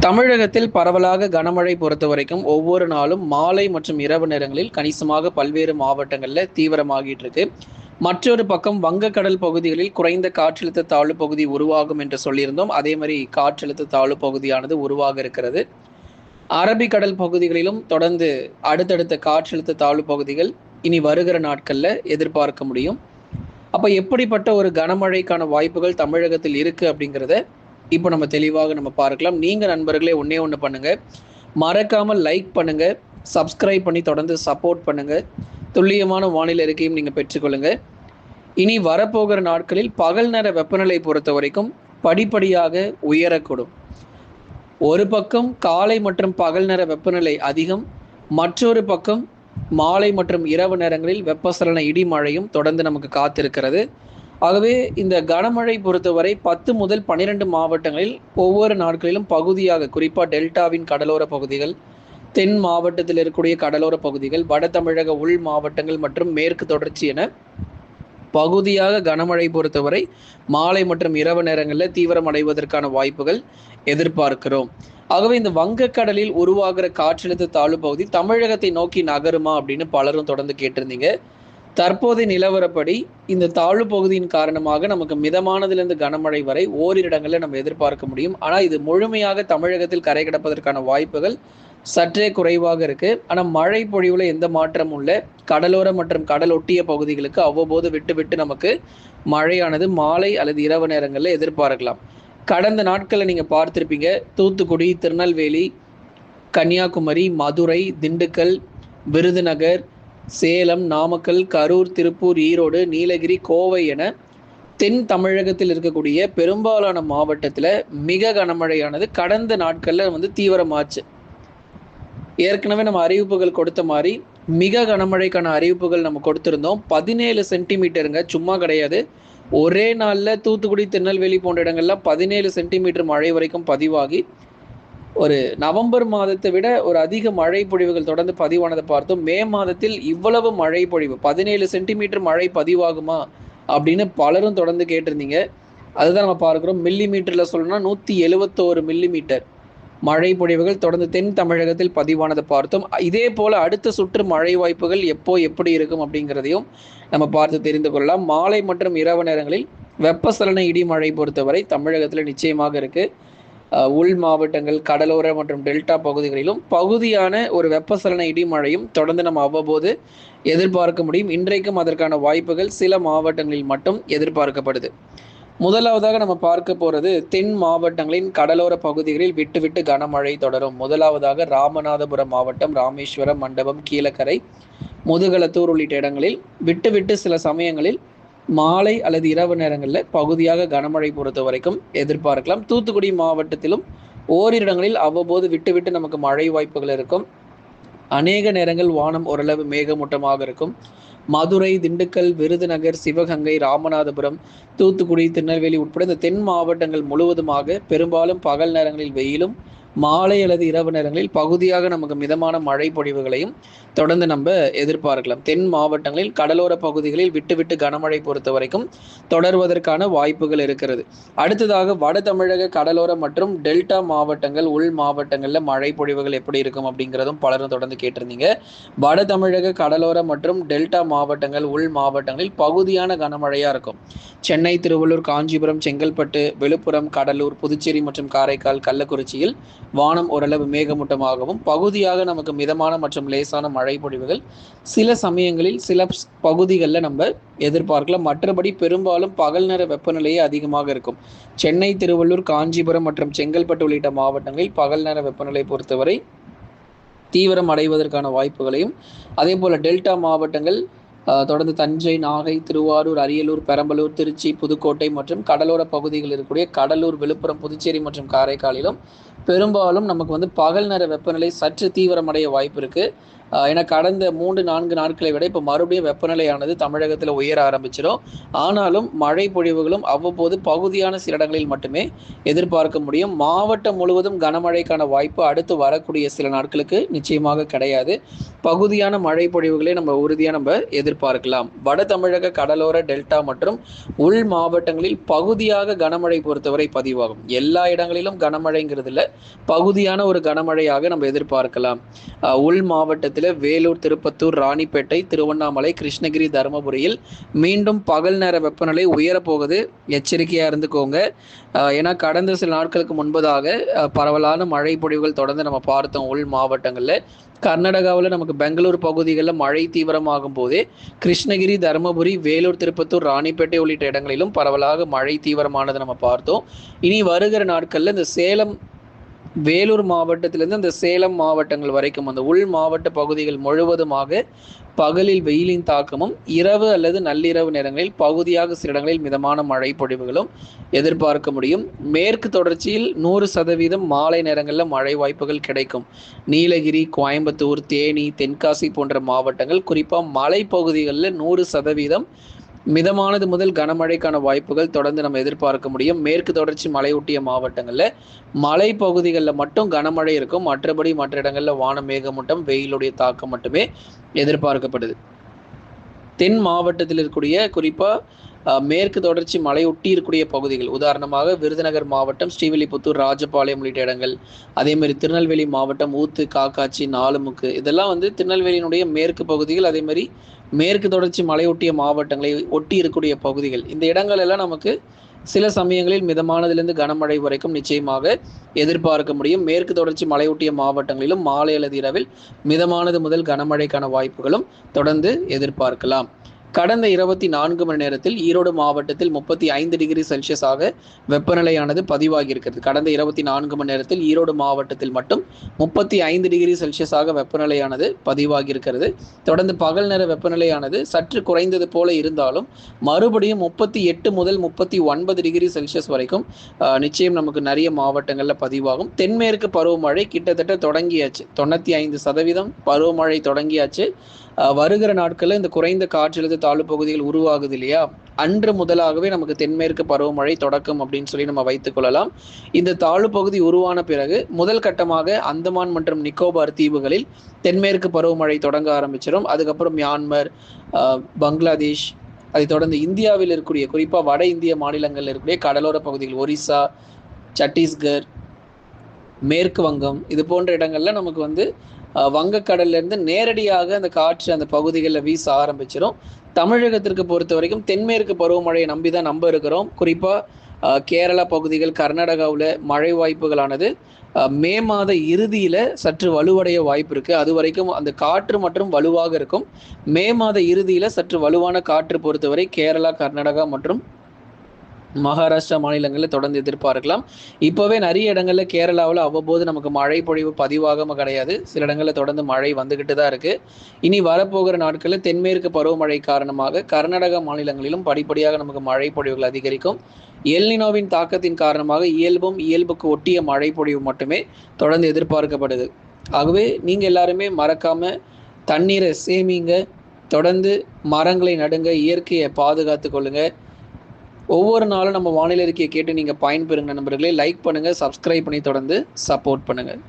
தமிழகத்தில் பரவலாக கனமழை பொறுத்தவரைக்கும் ஒவ்வொரு நாளும் மாலை மற்றும் இரவு நேரங்களில் கணிசமாக பல்வேறு மாவட்டங்கள்ல தீவிரமாகிட்டு இருக்கு. மற்றொரு பக்கம் வங்கக்கடல் பகுதிகளில் குறைந்த காற்றழுத்த தாழ்வு பகுதி உருவாகும் என்று சொல்லியிருந்தோம். அதே மாதிரி காற்றழுத்த தாழ்வு பகுதியானது உருவாக இருக்கிறது. அரபிக்கடல் பகுதிகளிலும் தொடர்ந்து அடுத்தடுத்த காற்றழுத்த தாழ்வு பகுதிகள் இனி வருகிற நாட்கள்ல எதிர்பார்க்க முடியும். அப்ப எப்படிப்பட்ட ஒரு கனமழைக்கான வாய்ப்புகள் தமிழகத்தில் இருக்கு அப்படிங்கிறத இப்போ நம்ம தெளிவாக பார்க்கலாம். நீங்க நண்பர்களே ஒண்ணே ஒன்று பண்ணுங்க, மறக்காமல் லைக் பண்ணுங்க, சப்ஸ்கிரைப் பண்ணி தொடர்ந்து சப்போர்ட் பண்ணுங்க. துல்லியமான வானிலை அறிக்கையும் நீங்க பெற்றுக்கொள்ளுங்க. இனி வரப்போகிற நாட்களில் பகல் நேர வெப்பநிலை பொறுத்த வரைக்கும் படிப்படியாக உயரக்கூடும். ஒரு பக்கம் காலை மற்றும் பகல் நேர வெப்பநிலை அதிகம், மற்றொரு பக்கம் மாலை மற்றும் இரவு நேரங்களில் வெப்பசலன இடி மழையும் தொடர்ந்து நமக்கு காத்திருக்கிறது. ஆகவே இந்த கனமழை பொறுத்தவரை 10 முதல் 12 மாவட்டங்களில் ஒவ்வொரு நாட்களிலும் பகுதியாக, குறிப்பாக டெல்டாவின் கடலோர பகுதிகள், தென் மாவட்டத்தில் இருக்கக்கூடிய கடலோர பகுதிகள், வட தமிழக உள் மாவட்டங்கள் மற்றும் மேற்கு தொடர்ச்சி என பகுதியாக கனமழை பொறுத்தவரை மாலை மற்றும் இரவு நேரங்களில் தீவிரமடைவதற்கான வாய்ப்புகள் எதிர்பார்க்கிறோம். ஆகவே இந்த வங்கக்கடலில் உருவாகிற காற்றழுத்த தாழ்வு பகுதி தமிழகத்தை நோக்கி நகருமா அப்படின்னு பலரும் தொடர்ந்து கேட்டிருந்தீங்க. தற்போதைய நிலவரப்படி இந்த தாழ்வு பகுதியின் காரணமாக நமக்கு மிதமானதிலிருந்து கனமழை வரை ஓரிரு இடங்களில் நம்ம எதிர்பார்க்க முடியும். ஆனால் இது முழுமையாக தமிழகத்தில் கரை கடப்பதற்கான வாய்ப்புகள் சற்றே குறைவாக இருக்கு. ஆனால் மழை பொழிவுல எந்த மாற்றமும் இல்லை. கடலோர மற்றும் கடல் ஒட்டிய பகுதிகளுக்கு அவ்வப்போது விட்டு விட்டு நமக்கு மழையானது மாலை அல்லது இரவு நேரங்களில் எதிர்பார்க்கலாம். கடந்த நாட்களில் நீங்க பார்த்திருப்பீங்க, தூத்துக்குடி, திருநெல்வேலி, கன்னியாகுமரி, மதுரை, திண்டுக்கல், விருதுநகர், சேலம், நாமக்கல், கரூர், திருப்பூர், ஈரோடு, நீலகிரி, கோவை என தென் தமிழகத்தில் இருக்கக்கூடிய பெரும்பாலான மாவட்டத்தில் மிக கனமழையானது கடந்த நாட்களில் தீவிரமாச்சு. ஏற்கனவே நம்ம அறிவிப்புகள் கொடுத்த மாதிரி மிக கனமழைக்கான அறிவிப்புகள் நம்ம கொடுத்திருந்தோம். 17 சென்டிமீட்டருங்க, சும்மா கிடையாது. ஒரே நாளில் தூத்துக்குடி, திருநெல்வேலி போன்ற இடங்கள்ல 17 சென்டிமீட்டர் மழை வரைக்கும் பதிவாகி ஒரு நவம்பர் மாதத்தை விட ஒரு அதிக மழை பொழிவுகள் தொடர்ந்து பதிவானதை பார்த்தோம். மே மாதத்தில் இவ்வளவு மழை பொழிவு 17 சென்டிமீட்டர் மழை பதிவாகுமா அப்படின்னு பலரும் தொடர்ந்து கேட்டிருந்தீங்க. அதுதான் நம்ம பார்க்கிறோம். மில்லி மீட்டர்ல சொல்லணும்னா 171 மில்லி மீட்டர் மழை பொழிவுகள் தொடர்ந்து தென் தமிழகத்தில் பதிவானதை பார்த்தோம். இதே போல அடுத்த சுற்று மழை வாய்ப்புகள் எப்படி இருக்கும் அப்படிங்கிறதையும் நம்ம பார்த்து தெரிந்து கொள்ளலாம். மாலை மற்றும் இரவு நேரங்களில் வெப்பசலன இடி மழை பொறுத்தவரை தமிழகத்தில் நிச்சயமாக இருக்கு. உள் மாவட்டங்கள், கடலோர மற்றும் டெல்டா பகுதிகளிலும் பகுதியான ஒரு வெப்பசலன இடி மழையும் தொடர்ந்து நம்ம அவ்வப்போது எதிர்பார்க்க முடியும். இன்றைக்கும் அதற்கான வாய்ப்புகள் சில மாவட்டங்களில் மட்டும் எதிர்பார்க்கப்படுது. முதலாவதாக நம்ம பார்க்க போறது தென் மாவட்டங்களின் கடலோர பகுதிகளில் விட்டு விட்டு கனமழை தொடரும். முதலாவதாக ராமநாதபுரம் மாவட்டம், ராமேஸ்வரம், மண்டபம், கீழக்கரை, முதுகளத்தூர் உள்ளிட்ட இடங்களில் விட்டு விட்டு சில சமயங்களில் மாலை அல்லது இரவு நேரங்களில் பகுதியாக கனமழை பொறுத்த வரைக்கும் எதிர்பார்க்கலாம். தூத்துக்குடி மாவட்டத்திலும் ஓரிரு இடங்களில் அவ்வப்போது விட்டு விட்டு நமக்கு மழை வாய்ப்புகள் இருக்கும். அநேக நேரங்கள் வானம் ஓரளவு மேகமூட்டமாக இருக்கும். மதுரை, திண்டுக்கல், விருதுநகர், சிவகங்கை, ராமநாதபுரம், தூத்துக்குடி, திருநெல்வேலி உட்பட இந்த தென் மாவட்டங்கள் முழுவதுமாக பெரும்பாலும் பகல் நேரங்களில் வெயிலும், மாலை அல்லது இரவு நேரங்களில் பகுதியாக நமக்கு மிதமான மழை பொழிவுகளையும் தொடர்ந்து நம்ம எதிர்பார்க்கலாம். தென் மாவட்டங்களில் கடலோர பகுதிகளில் விட்டு விட்டு கனமழை பொறுத்த வரைக்கும் தொடர்வதற்கான வாய்ப்புகள் இருக்கிறது. அடுத்ததாக வட தமிழக கடலோர மற்றும் டெல்டா மாவட்டங்கள், உள் மாவட்டங்கள்ல மழை பொழிவுகள் எப்படி இருக்கும் அப்படிங்கிறதும் பலரும் தொடர்ந்து கேட்டிருந்தீங்க. வட தமிழக கடலோர மற்றும் டெல்டா மாவட்டங்கள், உள் மாவட்டங்களில் பகுதியான கனமழையா இருக்கும். சென்னை, திருவள்ளூர், காஞ்சிபுரம், செங்கல்பட்டு, விழுப்புரம், கடலூர், புதுச்சேரி மற்றும் காரைக்கால், கள்ளக்குறிச்சியில் வானம் ஓரளவு மேகமூட்டமாகவும் பகுதியாக நமக்கு மிதமான மற்றும் லேசான மழை பொழிவுகள் சில சமயங்களில் சில பகுதிகளில் நம்ம எதிர்பார்க்கலாம். மற்றபடி பெரும்பாலும் பகல் நேர வெப்பநிலையே அதிகமாக இருக்கும். சென்னை, திருவள்ளூர், காஞ்சிபுரம் மற்றும் செங்கல்பட்டு உள்ளிட்ட மாவட்டங்களில் பகல் நேர வெப்பநிலை பொறுத்தவரை தீவிரம் அடைவதற்கான வாய்ப்புகளையும், அதே போல டெல்டா மாவட்டங்கள் தொடர்ந்து தஞ்சை, நாகை, திருவாரூர், அரியலூர், பெரம்பலூர், திருச்சி, புதுக்கோட்டை மற்றும் கடலோர பகுதிகளில் இருக்கக்கூடிய கடலூர், விழுப்புரம், புதுச்சேரி மற்றும் காரைக்காலிலும் பெரும்பாலும் நமக்கு பகல் நேர வெப்பநிலை சற்று தீவிரமடைய வாய்ப்பு இருக்கு. ஏன்னா கடந்த 3-4 நாட்களை விட இப்போ மறுபடியும் வெப்பநிலையானது தமிழகத்தில் உயர ஆரம்பிச்சிடும். ஆனாலும் மழை பொழிவுகளும் அவ்வப்போது பகுதியான சில இடங்களில் மட்டுமே எதிர்பார்க்க முடியும். மாவட்டம் முழுவதும் கனமழைக்கான வாய்ப்பு அடுத்து வரக்கூடிய சில நாட்களுக்கு நிச்சயமாக கிடையாது. பகுதியான மழை பொழிவுகளை நம்ம எதிர்பார்க்கலாம். வட தமிழக கடலோர டெல்டா மற்றும் உள் மாவட்டங்களில் பகுதியாக கனமழை பொறுத்தவரை பதிவாகும். எல்லா இடங்களிலும் கனமழைங்கிறது இல்லை, பகுதியான ஒரு கனமழையாக நம்ம எதிர்பார்க்கலாம். உள் மாவட்டத்தில் வேலூர், திருப்பத்தூர், ராணிப்பேட்டை, திருவண்ணாமலை, கிருஷ்ணகிரி, தருமபுரியில் மீண்டும் பகல் நேர வெப்பநிலை உயரப்போகுது. எச்சரிக்கையாக இருந்துக்கோங்க. ஏன்னா கடந்த சில நாட்களுக்கு முன்பதாக பரவலான மழை பொழிவுகள் தொடர்ந்து நம்ம பார்த்தோம். உள் மாவட்டங்களில் கர்நாடகாவில் நமக்கு பெங்களூர் பகுதிகளில் மழை தீவிரமாகும் போதே கிருஷ்ணகிரி, தருமபுரி, வேலூர், திருப்பத்தூர், ராணிப்பேட்டை உள்ளிட்ட இடங்களிலும் பரவலாக மழை தீவிரமானதை நம்ம பார்த்தோம். இனி வருகிற நாட்களில் இந்த சேலம், வேலூர் மாவட்டத்திலிருந்து அந்த சேலம் மாவட்டங்கள் வரைக்கும் அந்த உள் மாவட்ட பகுதிகள் முழுவதுமாக பகலில் வெயிலின் தாக்கமும், இரவு அல்லது நள்ளிரவு நேரங்களில் பகுதியாக சில இடங்களில் மிதமான மழை பொழிவுகளும் எதிர்பார்க்க முடியும். மேற்கு தொடர்ச்சியில் 100% மாலை நேரங்களில் மழை வாய்ப்புகள் கிடைக்கும். நீலகிரி, கோயம்புத்தூர், தேனி, தென்காசி போன்ற மாவட்டங்கள் குறிப்பாக மலை பகுதிகளில் 100% மிதமானது முதல் கனமழைக்கான வாய்ப்புகள் தொடர்ந்து நம்ம எதிர்பார்க்க முடியும். மேற்கு தொடர்ச்சி மலையொட்டிய மாவட்டங்களில் மலை பகுதிகளில் மட்டும் கனமழை இருக்கும். மற்றபடி மற்ற இடங்களில் வான மேகமூட்டம், வெயிலுடைய தாக்கம் மட்டுமே எதிர்பார்க்கப்படுது. தென் மாவட்டத்தில் இருக்கக்கூடிய குறிப்பாக மேற்கு தொடர்ச்சி மலையொட்டி இருக்கக்கூடிய பகுதிகள், உதாரணமாக விருதுநகர் மாவட்டம் ஸ்ரீவில்லிபுத்தூர், ராஜபாளையம் உள்ளிட்ட இடங்கள், அதே மாதிரி திருநெல்வேலி மாவட்டம் ஊத்து, காக்காட்சி, நாலுமுக்கு, இதெல்லாம் திருநெல்வேலியினுடைய மேற்கு பகுதிகள். அதே மாதிரி மேற்கு தொடர்ச்சி மலையொட்டிய மாவட்டங்களை ஒட்டி இருக்கக்கூடிய பகுதிகள். இந்த இடங்கள் எல்லாம் நமக்கு சில சமயங்களில் மிதமானதிலிருந்து கனமழை வரைக்கும் நிச்சயமாக எதிர்பார்க்க முடியும். மேற்கு தொடர்ச்சி மலையொட்டிய மாவட்டங்களிலும் மாலை அல்லது இரவில் மிதமானது முதல் கனமழைக்கான வாய்ப்புகளும் தொடர்ந்து எதிர்பார்க்கலாம். கடந்த 24 மணி நேரத்தில் ஈரோடு மாவட்டத்தில் 35 டிகிரி செல்சியஸாக வெப்பநிலையானது பதிவாகி இருக்கிறது. கடந்த 24 மணி நேரத்தில் ஈரோடு மாவட்டத்தில் மட்டும் 35 டிகிரி செல்சியஸாக வெப்பநிலையானது பதிவாகி இருக்கிறது. தொடர்ந்து பகல் நேர வெப்பநிலையானது சற்று குறைந்தது போல இருந்தாலும் மறுபடியும் 38 முதல் 39 டிகிரி செல்சியஸ் வரைக்கும் நிச்சயம் நமக்கு நிறைய மாவட்டங்களில் பதிவாகும். தென்மேற்கு பருவமழை கிட்டத்தட்ட தொடங்கியாச்சு. 95% பருவமழை தொடங்கியாச்சு. வருகிற நாட்களில் இந்த குறைந்த காற்றழுத்த தாழ்வு பகுதிகள் உருவாகுது இல்லையா, அன்று முதலாகவே நமக்கு தென்மேற்கு பருவமழை தொடக்கம் அப்படின்னு சொல்லி நம்ம வைத்துக் கொள்ளலாம். இந்த தாழ்வு பகுதி உருவான பிறகு முதல் கட்டமாக அந்தமான் மற்றும் நிக்கோபார் தீவுகளில் தென்மேற்கு பருவமழை தொடங்க ஆரம்பிச்சிடும். அதுக்கப்புறம் மியான்மர், பங்களாதேஷ், அதை தொடர்ந்து இந்தியாவில் இருக்கக்கூடிய குறிப்பாக வட இந்திய மாநிலங்களில் இருக்கக்கூடிய கடலோர பகுதிகள், ஒரிசா, சத்தீஸ்கர், மேற்கு வங்கம், இது போன்ற இடங்கள்ல நமக்கு வங்கக்கடல்லேருந்து நேரடியாக அந்த காற்று அந்த பகுதிகளில் வீச ஆரம்பிச்சிடும். தமிழகத்திற்கு பொறுத்த வரைக்கும் தென்மேற்கு பருவமழையை நம்பி தான் நம்ம இருக்கிறோம். குறிப்பாக கேரளா பகுதிகள், கர்நாடகாவில் மழை வாய்ப்புகளானது மே மாத இறுதியில் சற்று வலுவடைய வாய்ப்பு இருக்குது. அது வரைக்கும் அந்த காற்று மற்றும் வலுவாக இருக்கும். மே மாத இறுதியில் சற்று வலுவான காற்று பொறுத்தவரை கேரளா, கர்நாடகா மற்றும் மகாராஷ்டிரா மாநிலங்களில் தொடர்ந்து எதிர்பார்க்கலாம். இப்போவே நிறைய இடங்களில் கேரளாவில் அவ்வப்போது நமக்கு மழை பொழிவு பதிவாகாமல் கிடையாது. சில இடங்களில் தொடர்ந்து மழை வந்துக்கிட்டு தான் இருக்குது. இனி வரப்போகிற நாட்களில் தென்மேற்கு பருவமழை காரணமாக கர்நாடகா மாநிலங்களிலும் படிப்படியாக நமக்கு மழை பொழிவுகள் அதிகரிக்கும். எல்னினோவின் தாக்கத்தின் காரணமாக இயல்புக்கு ஒட்டிய மழை பொழிவு மட்டுமே தொடர்ந்து எதிர்பார்க்கப்படுது. ஆகவே நீங்கள் எல்லாருமே மறக்காமல் தண்ணீரை சேமிங்க, தொடர்ந்து மரங்களை நடுங்க, இயற்கையை பாதுகாத்து கொள்ளுங்க. ஒவ்வொரு நாளும் நம்ம வானிலை அறிக்கையை கேட்டு நீங்கள் பயன்பெறுங்க நண்பர்களே. லைக் பண்ணுங்கள், சப்ஸ்கிரைப் பண்ணி தொடர்ந்து சப்போர்ட் பண்ணுங்கள்.